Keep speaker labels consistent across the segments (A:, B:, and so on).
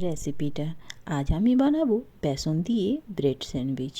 A: রেসিপিটা। আজ আমি বানাবো বেসন দিয়ে ব্রেড স্যান্ডউইচ।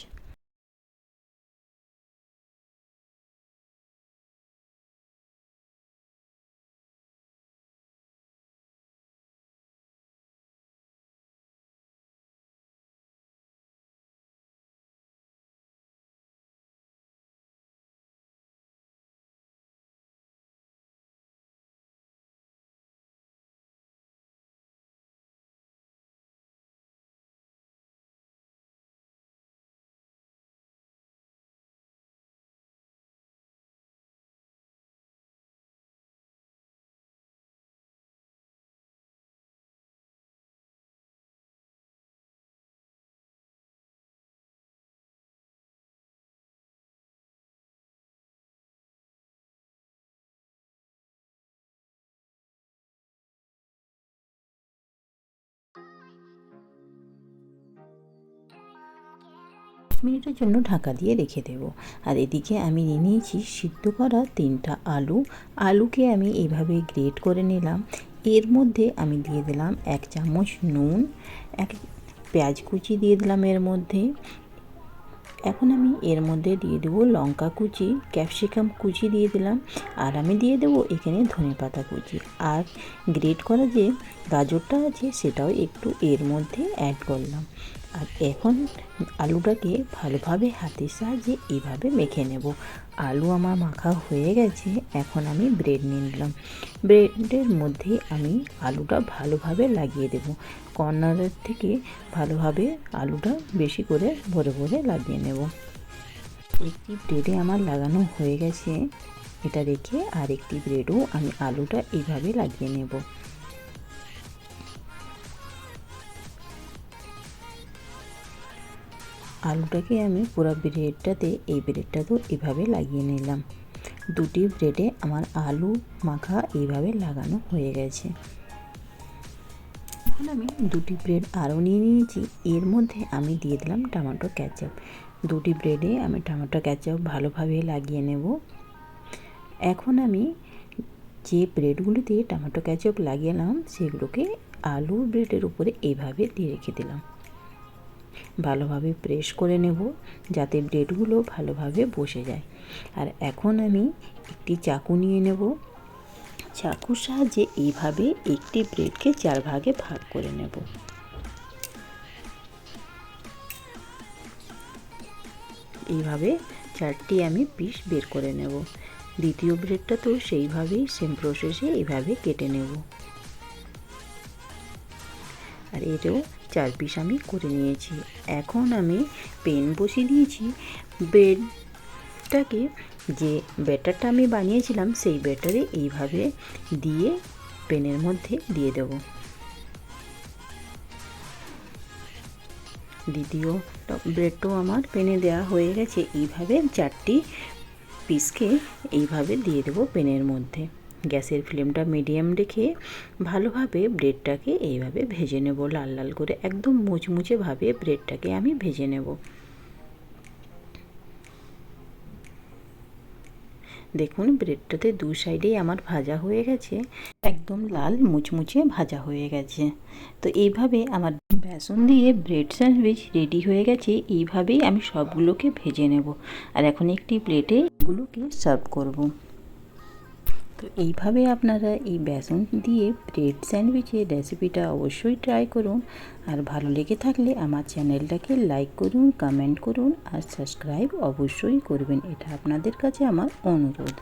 A: মিনিটের জন্য ঢাকা দিয়ে রেখে দেব। আর এদিকে আমি নিয়ে নিয়েছি সিদ্ধ করা 3টা আলু। আলুকে আমি এইভাবে গ্রেট করে নিলাম। এর মধ্যে আমি দিয়ে দিলাম 1 চামচ নুন, এক পেঁয়াজ কুচি দিয়ে দিলাম এর মধ্যে। এখন আমি এর মধ্যে দিয়ে দেবো লঙ্কা কুচি, ক্যাপসিকাম কুচি দিয়ে দিলাম। আর আমি দিয়ে দেবো এখানে ধনেপাতা কুচি। আর গ্রেট করা যে গাজরটা আছে সেটাও একটু এর মধ্যে অ্যাড করলাম। আর এখন আলুটাকে ভালোভাবে হাতের সাহায্যে এইভাবে মেখে নেব। আলু আমার মাখা হয়ে গেছে। এখন আমি ব্রেড নিয়ে নিলাম। ব্রেডের মধ্যে আমি আলুটা ভালোভাবে লাগিয়ে দেব। কর্নারের থেকে ভালোভাবে আলুটা বেশি করে ভরে ভরে লাগিয়ে নেব। একটি ব্রেডে আমার লাগানো হয়ে গেছে, এটা রেখে আর একটি ব্রেডও আমি আলুটা এইভাবে লাগিয়ে নেব। আলুটাকে আমি পুরো ব্রেডটাতে এই ব্রেডটাতেও এভাবে লাগিয়ে নিলাম। দুটি ব্রেডে আমার আলু মাখা এইভাবে লাগানো হয়ে গেছে। এখন আমি দুটি ব্রেড আরও নিয়ে নিয়েছি। এর মধ্যে আমি দিয়ে দিলাম টমেটো কেচাপ। দুটি ব্রেডে আমি টমেটো কেচাপ ভালোভাবে লাগিয়ে নেব। এখন আমি যে ব্রেডগুলোতে টমেটো কেচাপ লাগিয়েলাম সেগুলোকে আলু ব্রেডের উপরে এইভাবে দিয়ে রেখে দিলাম। ভালোভাবে প্রেস করে নেব যাতে ব্রেডগুলো ভালোভাবে বসে যায়। আর এখন আমি একটি চাকু নিয়ে নেব। চাকুর সাহায্যে এইভাবে একটি ব্রেডকে 4 ভাগে ভাগ করে নেব। এইভাবে 4টি আমি পিস বের করে নেব। দ্বিতীয় ব্রেডটা তো সেইভাবেই সেম প্রসেসে এইভাবে কেটে নেব। আর এটাও 4 পিস আমি করে নিয়েছি। এখন আমি প্যান বসিয়ে দিয়েছি। ব্রেডটাকে যে ব্যাটারটা আমি বানিয়েছিলাম সেই ব্যাটারে এইভাবে দিয়ে প্যানের মধ্যে দিয়ে দেব। দ্বিতীয় ব্রেডটাও আমার প্যানে দেওয়া হয়ে গেছে। এইভাবে 4টি পিসকে এইভাবে দিয়ে দেব প্যানের মধ্যে। গ্যাসের ফ্লেমটা মিডিয়াম রেখে ভালোভাবে ব্রেডটাকে এইভাবে ভেজে নেব, লাল লাল করে একদম মুচমুচেভাবে ব্রেডটাকে আমি ভেজে নেব। দেখুন ব্রেডটাতে দু সাইডেই আমার ভাজা হয়ে গেছে, একদম লাল মুচমুচে ভাজা হয়ে গেছে। তো এইভাবে আমার বেসন দিয়ে ব্রেড স্যান্ডউইচ রেডি হয়ে গেছে। এইভাবেই আমি সবগুলোকে ভেজে নেব। আর এখন একটি প্লেটে এগুলোকে সার্ভ করব। তো এইভাবে আপনারা এই বেসন দিয়ে ব্রেড স্যান্ডউইচের রেসিপিটা অবশ্যই ট্রাই করুন। আর ভালো লেগে থাকলে আমার চ্যানেলটাকে লাইক করুন, কমেন্ট করুন আর সাবস্ক্রাইব অবশ্যই করবেন। এটা আপনাদের কাছে আমার অনুরোধ।